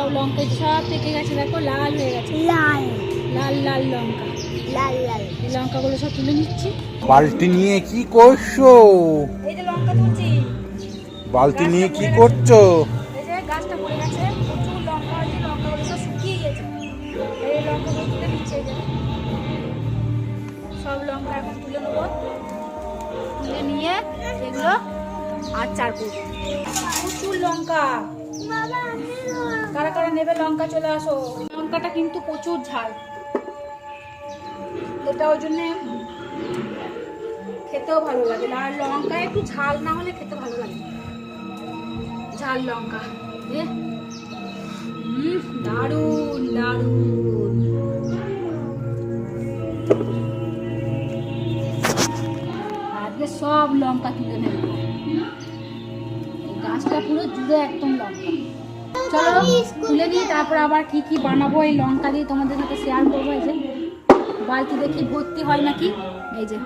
সব লঙ্কা সব পেকে গেছে, দেখো লাল হয়ে গেছে, লাল লাল লাল লঙ্কা। লাল লাল এই লঙ্কাগুলো সব তুলে নিচ্ছি। বালতি নিয়ে কি করছো? এই যে লঙ্কা তুলছি। বালতি নিয়ে কি করছো? এই যে গাছটা পড়ে গেছে, প্রচুর লঙ্কা হয়েছে, লঙ্কাগুলো সব শুকিয়ে গেছে। এই লঙ্কাগুলো তুলে নিচ্ছে, এই যে সব লঙ্কা এখন তুলে নেবো। তুলে নিয়ে এগুলো আচার করবো। প্রচুর লঙ্কা, কারা কারা নেবে লঙ্কা চলে আসো। লঙ্কাটা কিন্তু প্রচুর ঝাল, এটা ওই জন্য খেতেও ভালো লাগে। আর লঙ্কা একটু ঝাল না হলে খেতে ভালো লাগে। ঝাল লঙ্কা দারুন দারুন। আজকে সব লঙ্কা তুলে নেব, গাছটা পুরো জুড়ে একদম লঙ্কা। চলো তুলে নিই, তারপর আবার কি কি বানাবো এই লঙ্কা দিয়ে তোমাদের সাথে শেয়ার করবো। এই যে বালতি দেখি ভর্তি হয় নাকি, এই যে